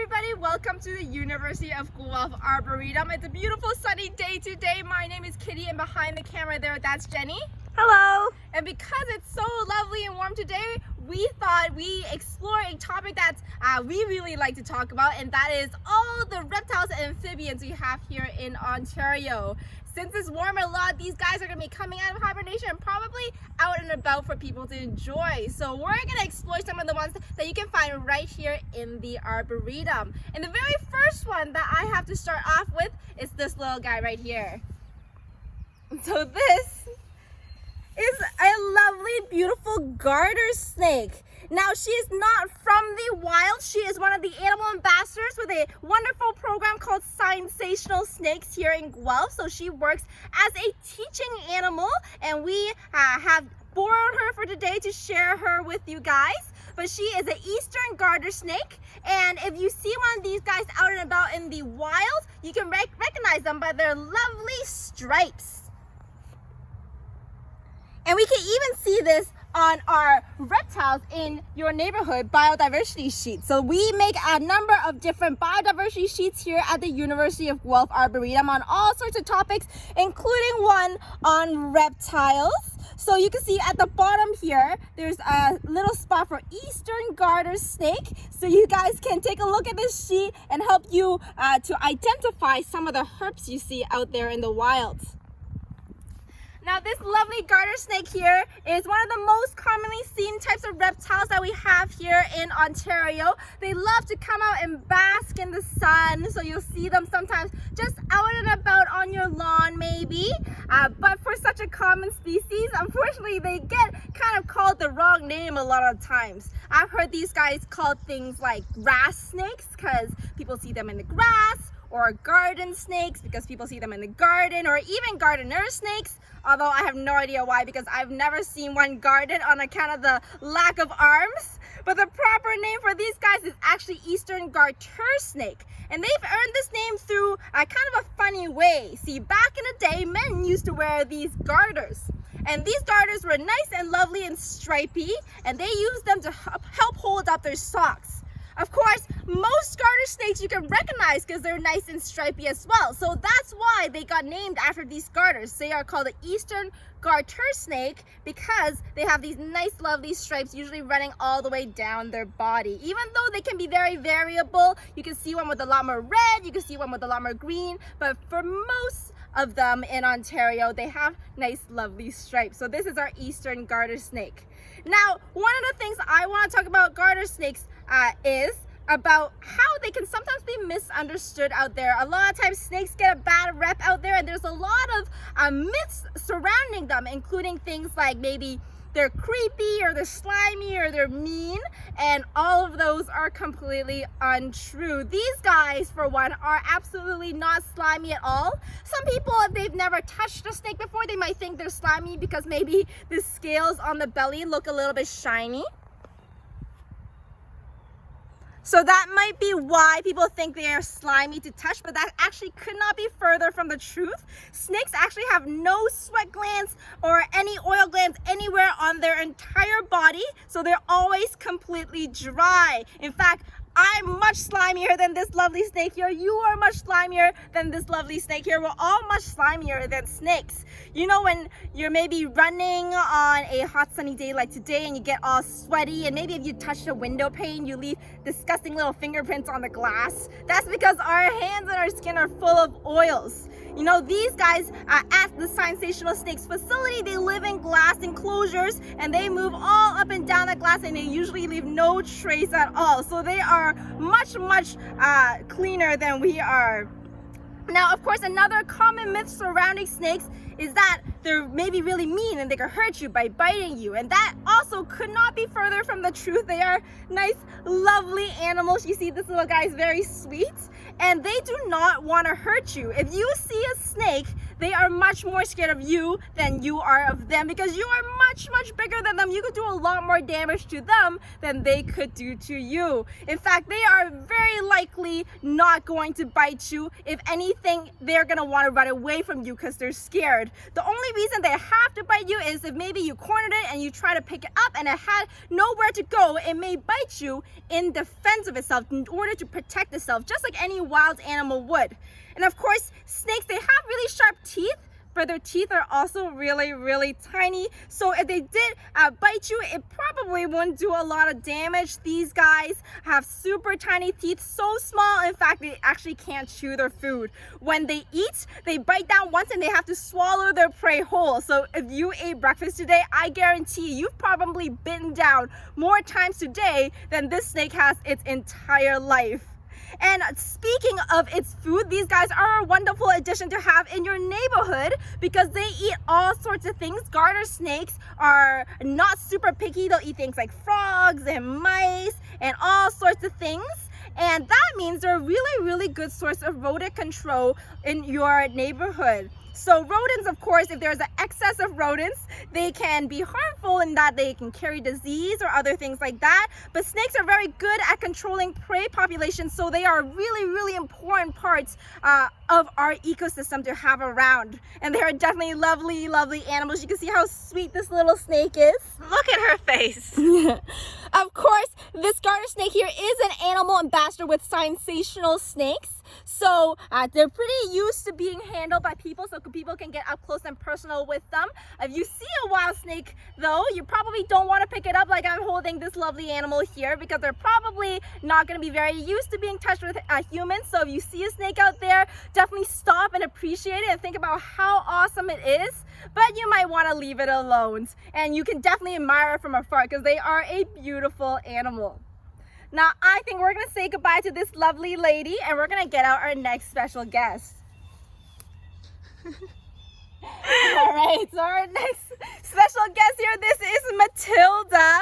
everybody, welcome to the University of Guelph Arboretum. It's a beautiful sunny day today. My name is Kitty and behind the camera there, that's Jenny. Hello! And because it's so lovely and warm today, we thought we explore a topic that we really like to talk about, and that is all the reptiles and amphibians we have here in Ontario. Since it's warm a lot, these guys are going to be coming out of hibernation and probably out and about for people to enjoy. So we're going to explore some of the ones that you can find right here in the Arboretum. And the very first one that I have to start off with is this little guy right here. So this is a lovely, beautiful garter snake. Now, she is not from the wild. She is one of the animal ambassadors with a wonderful program called Sensational Snakes here in Guelph. So she works as a teaching animal, and we have borrowed her for today to share her with you guys. But she is an eastern garter snake, and if you see one of these guys out and about in the wild, you can recognize them by their lovely stripes. And we can even see this on our reptiles in your neighborhood biodiversity sheet. So we make a number of different biodiversity sheets here at the University of Guelph Arboretum on all sorts of topics, including one on reptiles. So you can see at the bottom here, there's a little spot for eastern garter snake. So you guys can take a look at this sheet and help you to identify some of the herps you see out there in the wild. Now, this lovely garter snake here is one of the most commonly seen types of reptiles that we have here in Ontario. They love to come out and bask in the sun, so you'll see them sometimes just out and about on your lawn maybe. But for such a common species, unfortunately, they get kind of called the wrong name a lot of times. I've heard these guys called things like grass snakes because people see them in the grass, or garden snakes because people see them in the garden, or even gardener snakes, although I have no idea why because I've never seen one garden on account of the lack of arms. But the proper name for these guys is actually eastern garter snake, and they've earned this name through kind of a funny way. See, back in the day, men used to wear these garters, and these garters were nice and lovely and stripy, and they used them to help hold up their socks. Of course, most garter snakes you can recognize because they're nice and stripy as well. So that's why they got named after these garters. They are called the eastern garter snake because they have these nice, lovely stripes usually running all the way down their body. Even though they can be very variable, you can see one with a lot more red, you can see one with a lot more green, but for most of them in Ontario, they have nice, lovely stripes. So this is our eastern garter snake. Now, one of the things I want to talk about garter snakes is about how they can sometimes be misunderstood out there. A lot of times snakes get a bad rep out there, and there's a lot of myths surrounding them, including things like maybe they're creepy or they're slimy or they're mean, and all of those are completely untrue. These guys, for one, are absolutely not slimy at all. Some people, if they've never touched a snake before, they might think they're slimy because maybe the scales on the belly look a little bit shiny. So that might be why people think they are slimy to touch, but that actually could not be further from the truth. Snakes actually have no sweat glands or any oil glands anywhere on their entire body, so they're always completely dry. In fact, I'm much slimier than this lovely snake here. You are much slimier than this lovely snake here. We're all much slimier than snakes. You know, when you're maybe running on a hot sunny day like today and you get all sweaty, and maybe if you touch the window pane, you leave disgusting little fingerprints on the glass. That's because our hands and our skin are full of oils. You know, these guys at the Sensational Snakes facility, they live in glass enclosures and they move all up and down the glass, and they usually leave no trace at all. So they are much cleaner than we are. Now, of course, another common myth surrounding snakes is that they're maybe really mean and they can hurt you by biting you, and that also could not be further from the truth. They are nice, lovely animals. You see, this little guy is very sweet, and they do not want to hurt you. If you see a snake they are much more scared of you than you are of them, because you are much bigger than them. You could do a lot more damage to them than they could do to you. In fact, they are very likely not going to bite you. If anything, they're gonna want to run away from you because they're scared. The only reason they have to bite you is if maybe you cornered it and you try to pick it up and it had nowhere to go. It may bite you in defense of itself, in order to protect itself, just like any wild animal would. And of course, snakes, they have really sharp teeth, but their teeth are also really tiny. So if they did bite you, it probably wouldn't do a lot of damage. These guys have super tiny teeth, so small, in fact, they actually can't chew their food. When they eat, they bite down once and they have to swallow their prey whole. So if you ate breakfast today, I guarantee you've probably bitten down more times today than this snake has its entire life. And speaking of its food, these guys are a wonderful addition to have in your neighborhood because they eat all sorts of things. Garter snakes are not super picky. They'll eat things like frogs and mice and all sorts of things. And that means they're a really good source of rodent control in your neighborhood. So rodents, of course, if there's an excess of rodents, they can be harmful in that they can carry disease or other things like that. But snakes are very good at controlling prey populations, so they are really important parts of our ecosystem to have around. And they are definitely lovely animals. You can see how sweet this little snake is. Look at her face. Of course, this garter snake here is an animal ambassador with Sensational Snakes. So they're pretty used to being handled by people, so people can get up close and personal with them. If you see a wild snake though, you probably don't want to pick it up like I'm holding this lovely animal here, because they're probably not going to be very used to being touched with humans. So if you see a snake out there, definitely stop and appreciate it and think about how awesome it is. But you might want to leave it alone, and you can definitely admire it from afar because they are a beautiful animal. Now, I think we're going to say goodbye to this lovely lady, and we're going to get out our next special guest. All right, so our next special guest here, this is Matilda.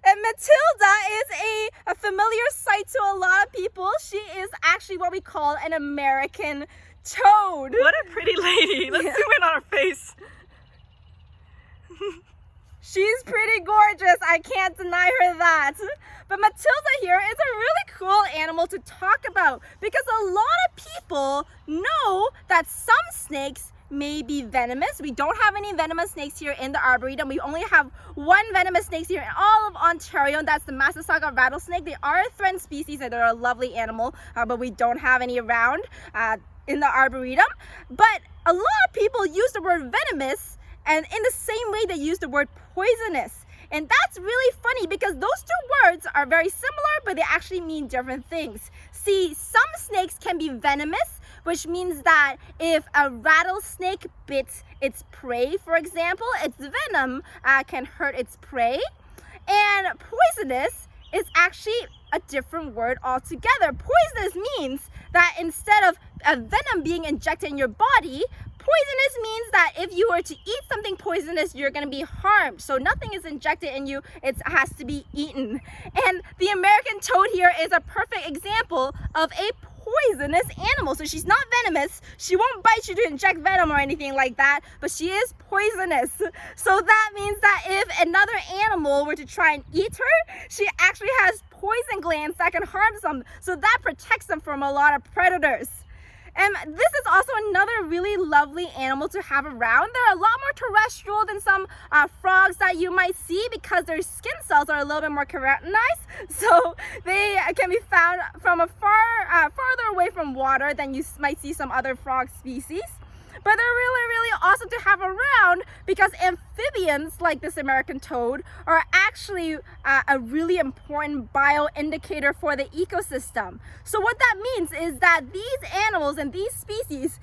And Matilda is a familiar sight to a lot of people. She is actually what we call an American toad. What a pretty lady. Let's zoom in on her face. She's pretty gorgeous, I can't deny her that. But Matilda here is a really cool animal to talk about because a lot of people know that some snakes may be venomous. We don't have any venomous snakes here in the Arboretum. We only have one venomous snake here in all of Ontario, and that's the Massasauga rattlesnake. They are a threatened species and they're a lovely animal, but we don't have any around in the Arboretum. But a lot of people use the word venomous and in the same way they use the word poisonous. And that's really funny because those two words are very similar, but they actually mean different things. See, some snakes can be venomous, which means that if a rattlesnake bits its prey, for example, its venom can hurt its prey. And poisonous is actually a different word altogether. Poisonous means that instead of a venom being injected in your body, poisonous means that if you were to eat something poisonous, you're going to be harmed. So nothing is injected in you, it has to be eaten. And the American toad here is a perfect example of a poisonous animal. So she's not venomous, she won't bite you to inject venom or anything like that, but she is poisonous. So that means that if another animal were to try and eat her, she actually has poison glands that can harm them. So that protects them from a lot of predators. And this is also another really lovely animal to have around. They're a lot more terrestrial than some frogs that you might see because their skin cells are a little bit more keratinized. So they can be found from a farther away from water than you might see some other frog species. But they're really awesome to have around because amphibians like this American toad are actually a really important bioindicator for the ecosystem. So what that means is that these animals and these species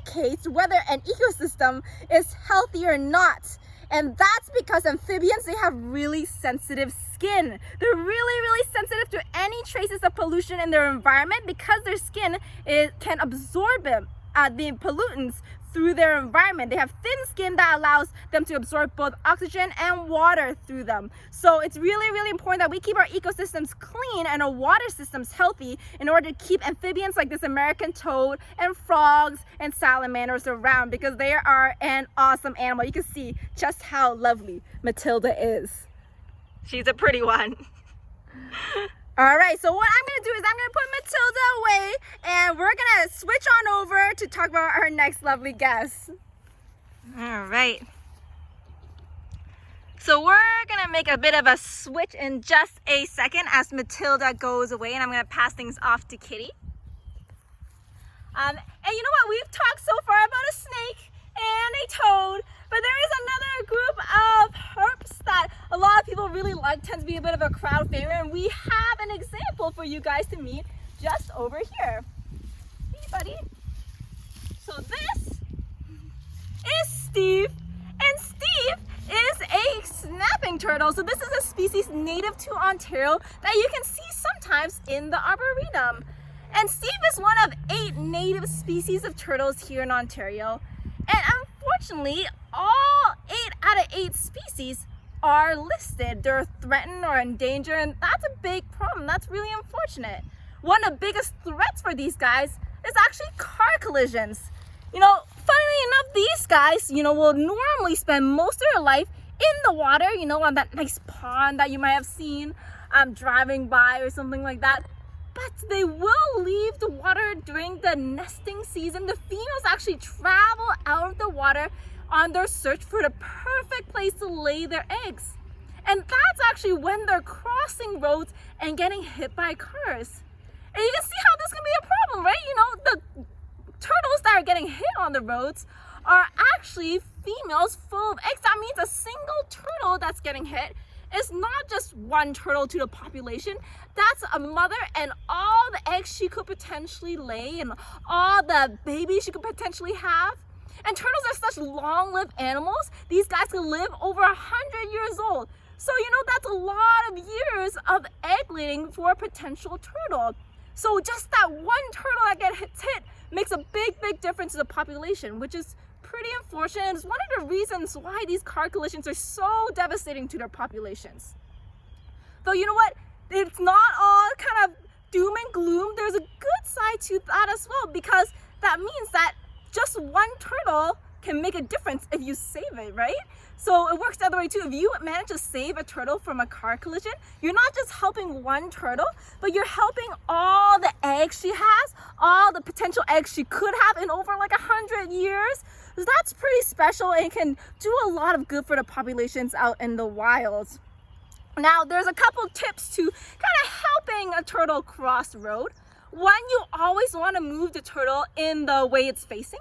indicates whether an ecosystem is healthy or not. And that's because amphibians, they have really sensitive skin. They're really sensitive to any traces of pollution in their environment because their skin can absorb the pollutants through their environment. They have thin skin that allows them to absorb both oxygen and water through them. So it's really, really important that we keep our ecosystems clean and our water systems healthy in order to keep amphibians like this American toad and frogs and salamanders around, because they are an awesome animal. You can see just how lovely Matilda is. She's a pretty one. All right, so what I'm gonna do is I'm gonna put Matilda away and we're gonna switch on over to talk about our next lovely guest. All right. So we're gonna make a bit of a switch in just a second as Matilda goes away, and I'm gonna pass things off to Kitty. And you know what? We've talked so far about a snake and a toad, but there is another group of herps that a lot of people really like, tends to be a bit of a crowd favorite, and we have an example for you guys to meet just over here. Hey, buddy. So this is Steve, and Steve is a snapping turtle. So this is a species native to Ontario that you can see sometimes in the Arboretum. And Steve is one of 8 native species of turtles here in Ontario. And unfortunately, all 8 out of 8 species are listed. They're threatened or endangered, and that's a big problem. That's really unfortunate. One of the biggest threats for these guys is actually car collisions. You know, funnily enough, these guys, will normally spend most of their life in the water, on that nice pond that you might have seen driving by or something like that. But they will leave the water during the nesting season. The females actually travel out of the water on their search for the perfect place to lay their eggs. And that's actually when they're crossing roads and getting hit by cars. And you can see how this can be a problem, right? The turtles that are getting hit on the roads are actually females full of eggs. That means a single turtle that's getting hit is not just one turtle to the population. That's a mother and all the eggs she could potentially lay and all the babies she could potentially have. And turtles are such long-lived animals. These guys can live over 100 years old. So, that's a lot of years of egg laying for a potential turtle. So just that one turtle that gets hit makes a big, big difference to the population, which is pretty unfortunate. It's one of the reasons why these car collisions are so devastating to their populations. Though you know what? It's not all kind of doom and gloom. There's a good side to that as well, because that means that just one turtle can make a difference if you save it, right? So it works the other way too. If you manage to save a turtle from a car collision, you're not just helping one turtle, but you're helping all the eggs she has, all the potential eggs she could have in over like 100 years. So that's pretty special and can do a lot of good for the populations out in the wild. Now, there's a couple tips to kind of helping a turtle cross the road. One, you always want to move the turtle in the way it's facing.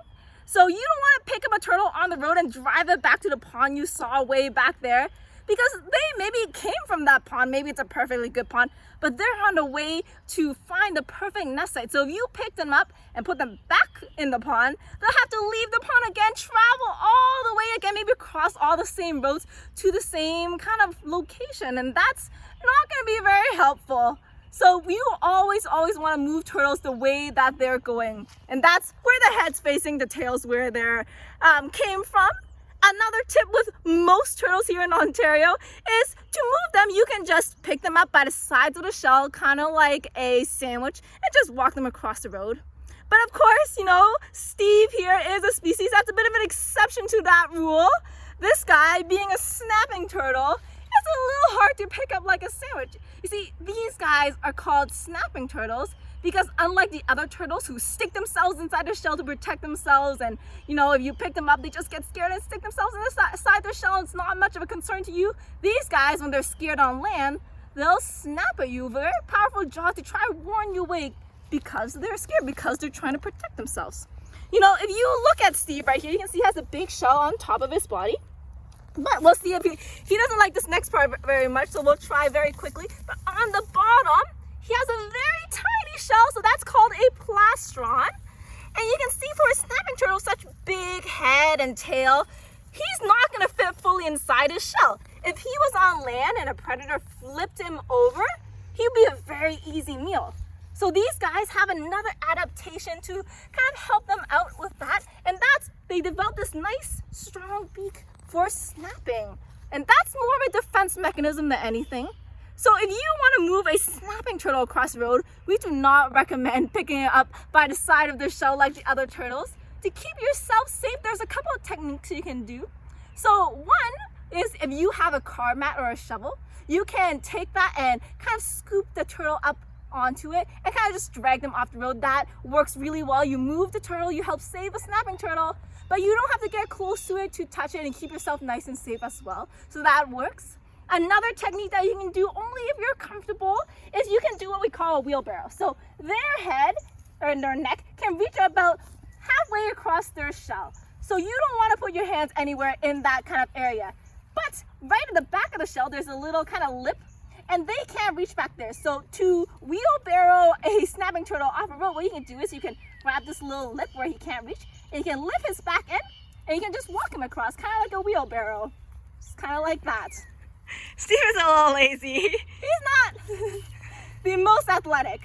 So you don't want to pick up a turtle on the road and drive it back to the pond you saw way back there, because they maybe came from that pond. Maybe it's a perfectly good pond, but they're on the way to find the perfect nest site. So if you pick them up and put them back in the pond, they'll have to leave the pond again, travel all the way again, maybe cross all the same roads to the same kind of location. And that's not going to be very helpful. So you always want to move turtles the way that they're going. And that's where the head's facing, the tail's where they came from. Another tip with most turtles here in Ontario is to move them. You can just pick them up by the sides of the shell, kind of like a sandwich, and just walk them across the road. But of course, Steve here is a species that's a bit of an exception to that rule. This guy, being a snapping turtle, it's a little hard to pick up like a sandwich. You see, these guys are called snapping turtles because unlike the other turtles who stick themselves inside their shell to protect themselves, and if you pick them up, they just get scared and stick themselves inside their shell, and it's not much of a concern to you. These guys, when they're scared on land, they'll snap at you, very powerful jaws to try to warn you away because they're scared, because they're trying to protect themselves. If you look at Steve right here, you can see he has a big shell on top of his body. But we'll see if he doesn't like this next part very much, so we'll try very quickly. But on the bottom, he has a very tiny shell, so that's called a plastron. And you can see for a snapping turtle, such big head and tail, he's not going to fit fully inside his shell. If he was on land and a predator flipped him over, he'd be a very easy meal. So these guys have another adaptation to kind of help them out with that, and that's they develop this nice, strong beak for snapping. And that's more of a defense mechanism than anything. So if you want to move a snapping turtle across the road, we do not recommend picking it up by the side of their shell like the other turtles. To keep yourself safe, there's a couple of techniques you can do. So one is if you have a car mat or a shovel, you can take that and kind of scoop the turtle up onto it and kind of just drag them off the road. That works really well. You move the turtle, you help save a snapping turtle, but you don't have to get close to it to touch it and keep yourself nice and safe as well. So that works. Another technique that you can do only if you're comfortable is you can do what we call a wheelbarrow. So their head or their neck can reach about halfway across their shell. So you don't want to put your hands anywhere in that kind of area. But right at the back of the shell, there's a little kind of lip, and they can't reach back there. So to wheelbarrow a snapping turtle off a road, what you can do is you can grab this little lip where he can't reach, and you can lift his back in, and you can just walk him across, kind of like a wheelbarrow. Just kind of like that. Steve is a little lazy. He's not the most athletic,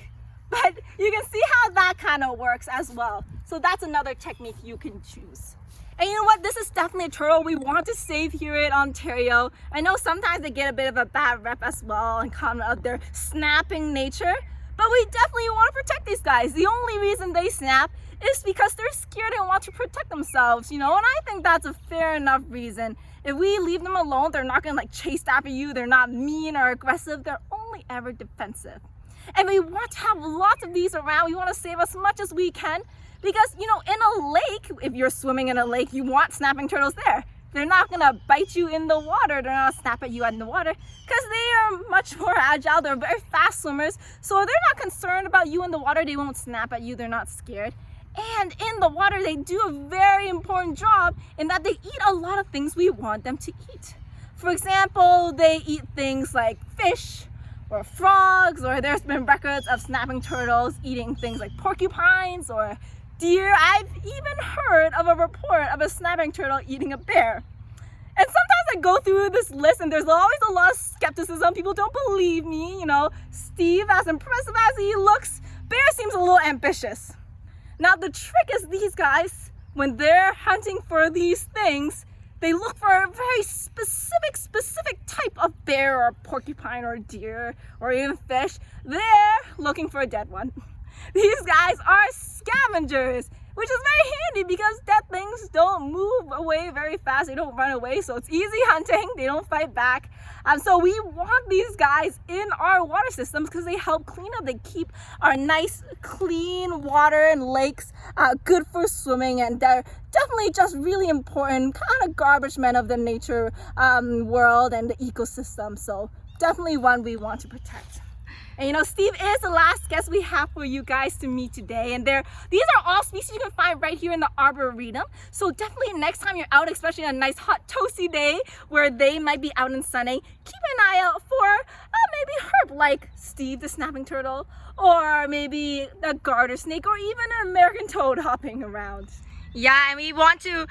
but you can see how that kind of works as well. So that's another technique you can choose. And you know what? This is definitely a turtle we want to save here in Ontario. I know sometimes they get a bit of a bad rep as well and comment of their snapping nature, but we definitely want to protect these guys. The only reason they snap is because they're scared and want to protect themselves, and I think that's a fair enough reason. If we leave them alone, they're not gonna like chase after you, they're not mean or aggressive, they're only ever defensive. And we want to have lots of these around. We want to save as much as we can because, in a lake, if you're swimming in a lake, you want snapping turtles there. They're not gonna bite you in the water, they're not gonna snap at you in the water because they are much more agile, they're very fast swimmers. So if they're not concerned about you in the water, they won't snap at you, they're not scared. And in the water, they do a very important job in that they eat a lot of things we want them to eat. For example, they eat things like fish or frogs, or there's been records of snapping turtles eating things like porcupines or deer. I've even heard of a report of a snapping turtle eating a bear. And sometimes I go through this list and there's always a lot of skepticism. People don't believe me, Steve, as impressive as he looks, bear seems a little ambitious. Now the trick is these guys, when they're hunting for these things, they look for a very specific type of bear or porcupine or deer or even fish. They're looking for a dead one. These guys are scavengers, which is very handy because dead things don't move away very fast. They don't run away, so it's easy hunting. They don't fight back. So we want these guys in our water systems because they help clean up. They keep our nice, clean water and lakes good for swimming, and they're definitely just really important kind of garbage men of the nature world and the ecosystem. So definitely one we want to protect. And Steve is the last guest we have for you guys to meet today. And these are all species you can find right here in the Arboretum. So definitely next time you're out, especially on a nice hot toasty day where they might be out and sunny, keep an eye out for maybe herp like Steve the snapping turtle, or maybe a garter snake, or even an American toad hopping around. Yeah, and we want to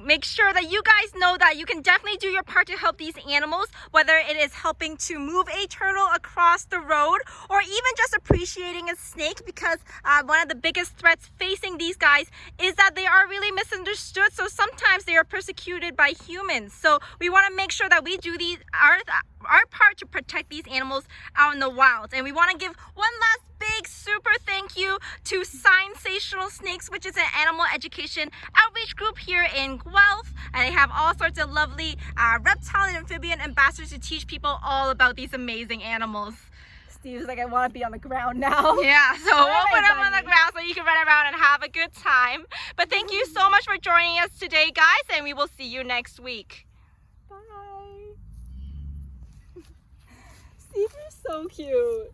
make sure that you guys know that you can definitely do your part to help these animals, whether it is helping to move a turtle across the road or even just appreciating a snake, because one of the biggest threats facing these guys is that they are really misunderstood. So sometimes they are persecuted by humans. So we want to make sure that we do our part to protect these animals out in the wild. And we want to give one last big super thank you to Sensational Snakes, which is an animal education outreach group here in Guelph, and they have all sorts of lovely reptile and amphibian ambassadors to teach people all about these amazing animals. Steve's like, I want to be on the ground now. Yeah, so we'll put him on the ground so you can run around and have a good time. But thank you so much for joining us today, guys, and we will see you next week. Bye. Steve, you're so cute.